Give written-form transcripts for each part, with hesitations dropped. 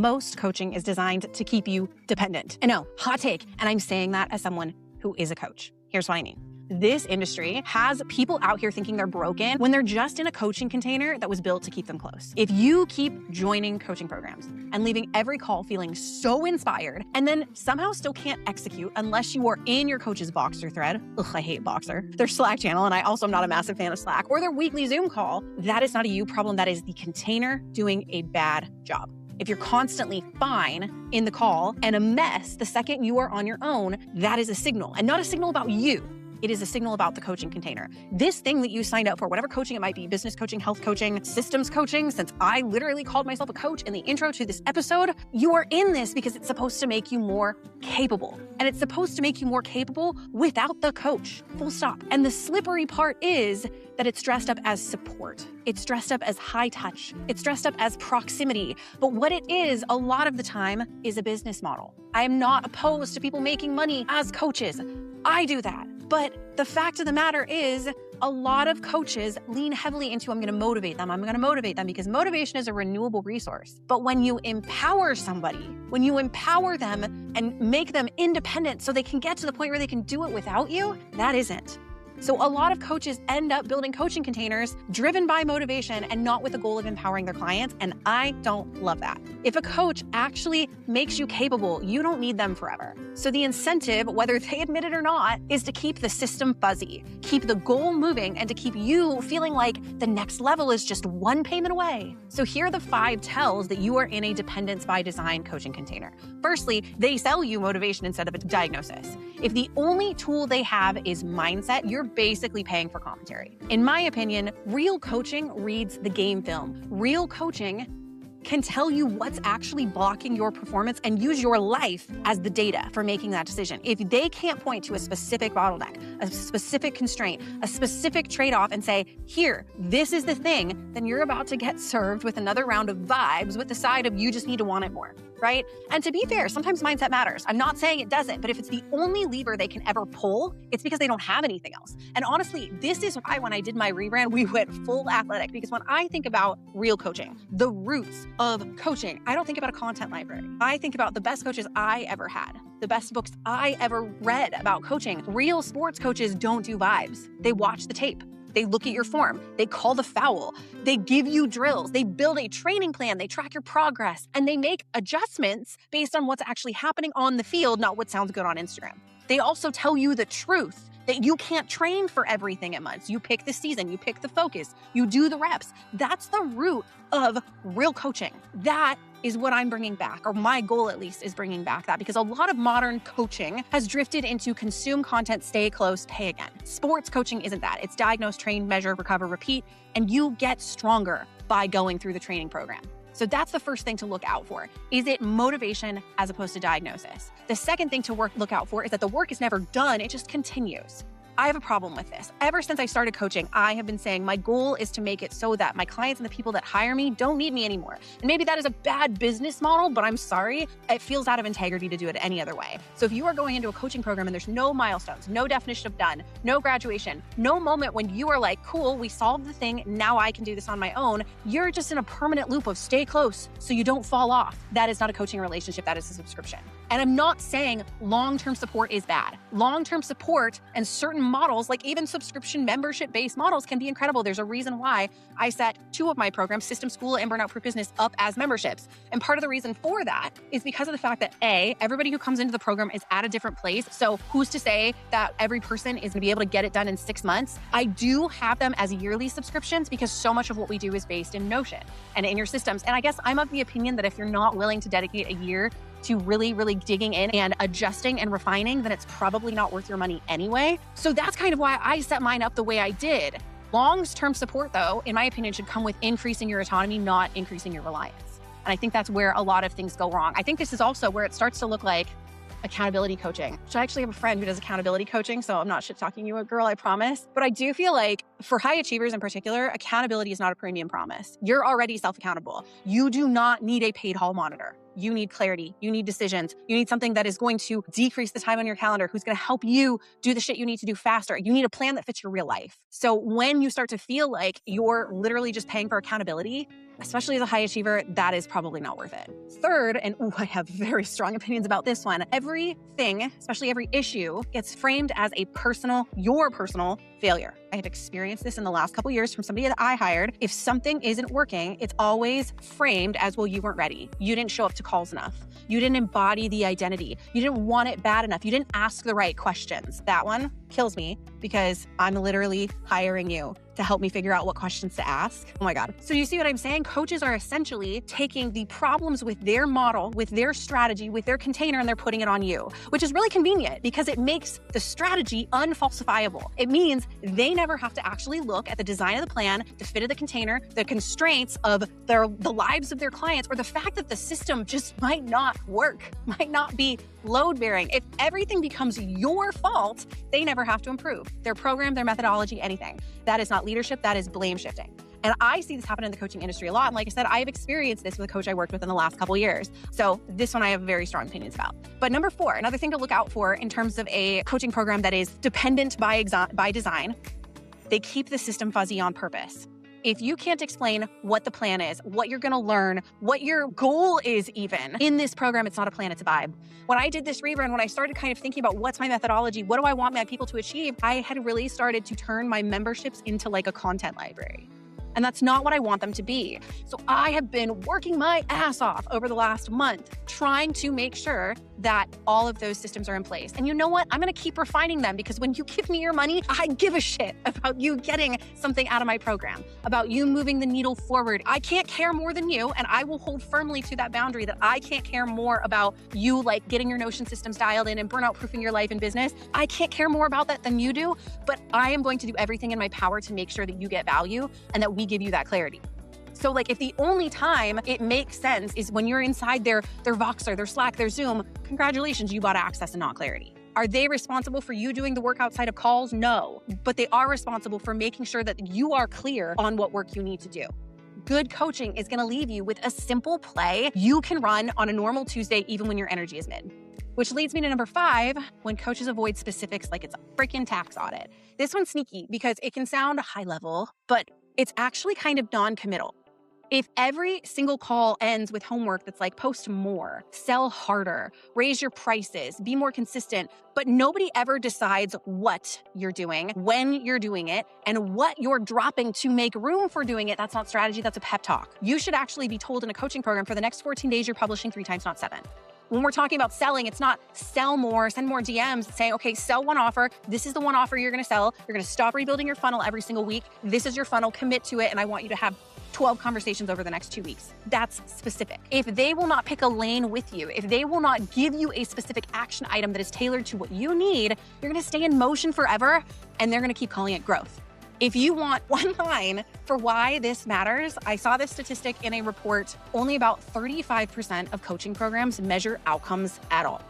most coaching is designed to keep you dependent. And no, hot take, and I'm saying that as someone who is a coach. Here's what I mean. This industry has people out here thinking they're broken when they're just in a coaching container that was built to keep them close. If you keep joining coaching programs and leaving every call feeling so inspired and then somehow still can't execute unless you are in your coach's Voxer thread, ugh, I hate Voxer, their Slack channel, and I also am not a massive fan of Slack, or their weekly Zoom call, that is not a you problem. That is the container doing a bad job. If you're constantly fine in the call and a mess the second you are on your own, that is a signal, and not a signal about you. It is a signal about the coaching container. This thing that you signed up for, whatever coaching it might be, business coaching, health coaching, systems coaching, since I literally called myself a coach in the intro to this episode, you are in this because it's supposed to make you more capable. And it's supposed to make you more capable without the coach, full stop. And the slippery part is that it's dressed up as support. It's dressed up as high touch. It's dressed up as proximity. But what it is a lot of the time is a business model. I am not opposed to people making money as coaches. I do that. But the fact of the matter is a lot of coaches lean heavily into, I'm going to motivate them. I'm going to motivate them because motivation is a renewable resource. But when you empower somebody, when you empower them and make them independent so they can get to the point where they can do it without you, that isn't. So a lot of coaches end up building coaching containers driven by motivation and not with the goal of empowering their clients. And I don't love that. If a coach actually makes you capable, you don't need them forever. So the incentive, whether they admit it or not, is to keep the system fuzzy, keep the goal moving, and to keep you feeling like the next level is just one payment away. So here are the 5 tells that you are in a dependence by design coaching container. Firstly, they sell you motivation instead of a diagnosis. If the only tool they have is mindset, you're basically paying for commentary. In my opinion, real coaching reads the game film. Real coaching can tell you what's actually blocking your performance and use your life as the data for making that decision. If they can't point to a specific bottleneck, a specific constraint, a specific trade-off and say, here, this is the thing, then you're about to get served with another round of vibes with the side of you just need to want it more, right? And to be fair, sometimes mindset matters. I'm not saying it doesn't, but if it's the only lever they can ever pull, it's because they don't have anything else. And honestly, this is why when I did my rebrand, we went full athletic, because when I think about real coaching, the roots of coaching, I don't think about a content library. I think about the best coaches I ever had, the best books I ever read about coaching. Real sports coaches don't do vibes. They watch the tape. They look at your form. They call the foul. They give you drills. They build a training plan. They track your progress, and they make adjustments based on what's actually happening on the field, not what sounds good on Instagram. They also tell you the truth that you can't train for everything at once. You pick the season, you pick the focus, you do the reps. That's the root of real coaching. That is what I'm bringing back, or my goal at least is bringing back that, because a lot of modern coaching has drifted into consume content, stay close, pay again. Sports coaching isn't that. It's diagnose, train, measure, recover, repeat, and you get stronger by going through the training program. So that's the first thing to look out for. Is it motivation as opposed to diagnosis? The second thing to look out for is that the work is never done, it just continues. I have a problem with this. Ever since I started coaching, I have been saying my goal is to make it so that my clients and the people that hire me don't need me anymore. And maybe that is a bad business model, but I'm sorry, it feels out of integrity to do it any other way. So if you are going into a coaching program and there's no milestones, no definition of done, no graduation, no moment when you are like, cool, we solved the thing, now I can do this on my own, you're just in a permanent loop of stay close so you don't fall off. That is not a coaching relationship, that is a subscription. And I'm not saying long-term support is bad. Long-term support and certain models, like even subscription membership-based models, can be incredible. There's a reason why I set 2 of my programs, System School and Burnout Proof Business, up as memberships. And part of the reason for that is because of the fact that A, everybody who comes into the program is at a different place. So who's to say that every person is gonna be able to get it done in 6 months? I do have them as yearly subscriptions because so much of what we do is based in Notion and in your systems. And I guess I'm of the opinion that if you're not willing to dedicate a year to really, really digging in and adjusting and refining, then it's probably not worth your money anyway. So that's kind of why I set mine up the way I did. Long-term support, though, in my opinion, should come with increasing your autonomy, not increasing your reliance. And I think that's where a lot of things go wrong. I think this is also where it starts to look like accountability coaching. So I actually have a friend who does accountability coaching, so I'm not shit talking you, girl, I promise. But I do feel like for high achievers in particular, accountability is not a premium promise. You're already self-accountable. You do not need a paid hall monitor. you need clarity. You need decisions. You need something that is going to decrease the time on your calendar, who's going to help you do the shit you need to do faster. You need a plan that fits your real life. So when you start to feel like you're literally just paying for accountability, especially as a high achiever, that is probably not worth it. Third, and I have very strong opinions about this one, everything, especially every issue, gets framed as your personal failure. I have experienced this in the last couple years from somebody that I hired. If something isn't working, it's always framed as, well, you weren't ready. You didn't show up to calls enough. You didn't embody the identity. You didn't want it bad enough. You didn't ask the right questions. That one kills me because I'm literally hiring you to help me figure out what questions to ask. Oh my God. So you see what I'm saying? Coaches are essentially taking the problems with their model, with their strategy, with their container, and they're putting it on you, which is really convenient because it makes the strategy unfalsifiable. It means they never have to actually look at the design of the plan, the fit of the container, the constraints of the lives of their clients, or the fact that the system just might not work, might not be load-bearing. If everything becomes your fault, they never have to improve their program, their methodology, anything. That is not leadership, that is blame shifting. And I see this happen in the coaching industry a lot. And like I said, I've experienced this with a coach I worked with in the last couple of years. So this one I have very strong opinions about. But number 4, another thing to look out for in terms of a coaching program that is dependent by design, they keep the system fuzzy on purpose. If you can't explain what the plan is, what you're going to learn, what your goal is even in this program, it's not a plan, it's a vibe. When I did this rerun, when I started kind of thinking about what's my methodology, what do I want my people to achieve, I had really started to turn my memberships into like a content library. And that's not what I want them to be. So I have been working my ass off over the last month, trying to make sure that all of those systems are in place. And you know what? I'm going to keep refining them because when you give me your money, I give a shit about you getting something out of my program, about you moving the needle forward. I can't care more than you, and I will hold firmly to that boundary that I can't care more about you like getting your Notion systems dialed in and burnout proofing your life and business. I can't care more about that than you do, but I am going to do everything in my power to make sure that you get value and that we give you that clarity. So like if the only time it makes sense is when you're inside their Voxer, their Slack, their Zoom, congratulations, you bought access and not clarity. Are they responsible for you doing the work outside of calls? No, but they are responsible for making sure that you are clear on what work you need to do. Good coaching is going to leave you with a simple play you can run on a normal Tuesday, even when your energy is mid. Which leads me to number 5, when coaches avoid specifics like it's a freaking tax audit. This one's sneaky because it can sound high level, but it's actually kind of non-committal. If every single call ends with homework that's like post more, sell harder, raise your prices, be more consistent, but nobody ever decides what you're doing, when you're doing it, and what you're dropping to make room for doing it, that's not strategy, that's a pep talk. You should actually be told in a coaching program for the next 14 days you're publishing 3 times, not 7. When we're talking about selling, it's not sell more, send more DMs, saying, okay, sell one offer. This is the one offer you're going to sell. You're going to stop rebuilding your funnel every single week. This is your funnel. Commit to it. And I want you to have 12 conversations over the next 2 weeks. That's specific. If they will not pick a lane with you, if they will not give you a specific action item that is tailored to what you need, you're going to stay in motion forever and they're going to keep calling it growth. If you want one line for why this matters, I saw this statistic in a report. Only about 35% of coaching programs measure outcomes at all.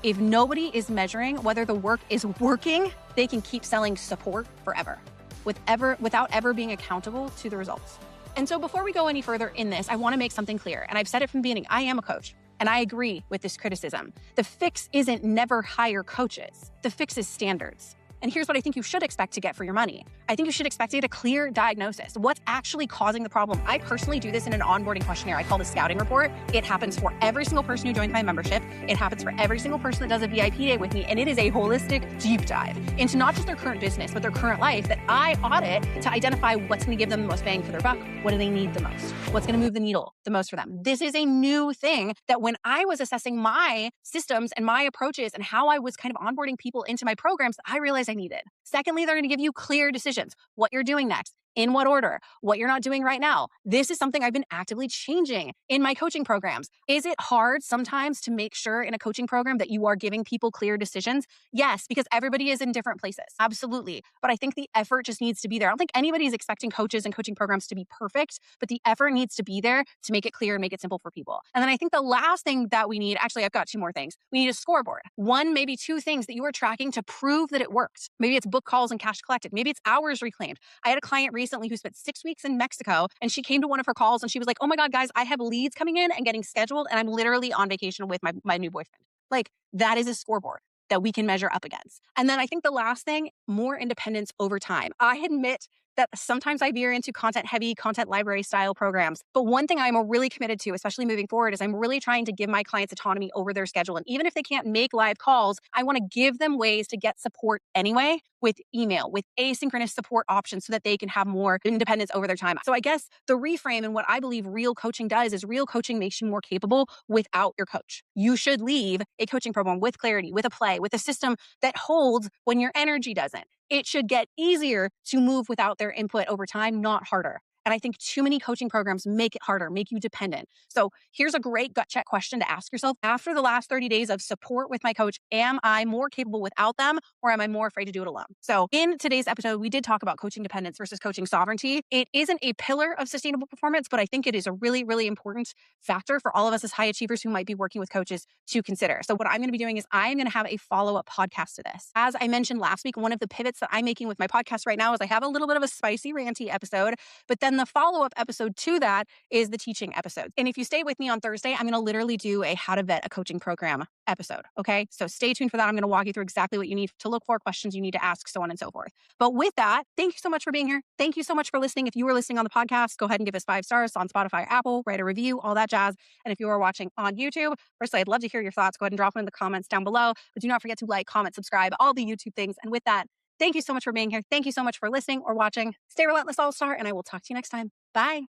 If nobody is measuring whether the work is working, they can keep selling support forever without ever being accountable to the results. And so before we go any further in this, I want to make something clear. And I've said it from the beginning, I am a coach. And I agree with this criticism. The fix isn't never hire coaches. The fix is standards. And here's what I think you should expect to get for your money. I think you should expect to get a clear diagnosis. What's actually causing the problem? I personally do this in an onboarding questionnaire. I call it a scouting report. It happens for every single person who joins my membership. It happens for every single person that does a VIP day with me. And it is a holistic deep dive into not just their current business, but their current life that I audit to identify what's going to give them the most bang for their buck. What do they need the most? What's going to move the needle the most for them? This is a new thing that when I was assessing my systems and my approaches and how I was kind of onboarding people into my programs, I realized I needed. Secondly, they're going to give you clear decisions, what you're doing next, in what order, what you're not doing right now. This is something I've been actively changing in my coaching programs. Is it hard sometimes to make sure in a coaching program that you are giving people clear decisions? Yes, because everybody is in different places. Absolutely. But I think the effort just needs to be there. I don't think anybody is expecting coaches and coaching programs to be perfect, but the effort needs to be there to make it clear and make it simple for people. And then I think the last thing that we need, actually, I've got 2 more things. We need a scoreboard. 1, maybe 2 things that you are tracking to prove that it worked. Maybe it's book calls and cash collected. Maybe it's hours reclaimed. I had a client recently who spent 6 weeks in Mexico, and she came to one of her calls and she was like, oh my God, guys, I have leads coming in and getting scheduled, and I'm literally on vacation with my new boyfriend. Like, that is a scoreboard that we can measure up against. And then I think the last thing, more independence over time. I admit that sometimes I veer into content heavy, content library style programs. But one thing I'm really committed to, especially moving forward, is I'm really trying to give my clients autonomy over their schedule. And even if they can't make live calls, I want to give them ways to get support anyway with email, with asynchronous support options so that they can have more independence over their time. So I guess the reframe and what I believe real coaching does is real coaching makes you more capable without your coach. You should leave a coaching program with clarity, with a play, with a system that holds when your energy doesn't. It should get easier to move without their input over time, not harder. And I think too many coaching programs make it harder, make you dependent. So here's a great gut check question to ask yourself. After the last 30 days of support with my coach, am I more capable without them, or am I more afraid to do it alone? So in today's episode, we did talk about coaching dependence versus coaching sovereignty. It isn't a pillar of sustainable performance, but I think it is a really, really important factor for all of us as high achievers who might be working with coaches to consider. So what I'm going to be doing is I'm going to have a follow-up podcast to this. As I mentioned last week, one of the pivots that I'm making with my podcast right now is I have a little bit of a spicy, ranty episode, but then the follow-up episode to that is the teaching episode. And if you stay with me on Thursday, I'm going to literally do a how to vet a coaching program episode. Okay. So stay tuned for that. I'm going to walk you through exactly what you need to look for, questions you need to ask, so on and so forth. But with that, thank you so much for being here. Thank you so much for listening. If you were listening on the podcast, go ahead and give us 5 stars on Spotify, Apple, write a review, all that jazz. And if you are watching on YouTube, firstly, I'd love to hear your thoughts. Go ahead and drop them in the comments down below. But do not forget to like, comment, subscribe, all the YouTube things. And with that, thank you so much for being here. Thank you so much for listening or watching. Stay relentless, all-star, and I will talk to you next time. Bye.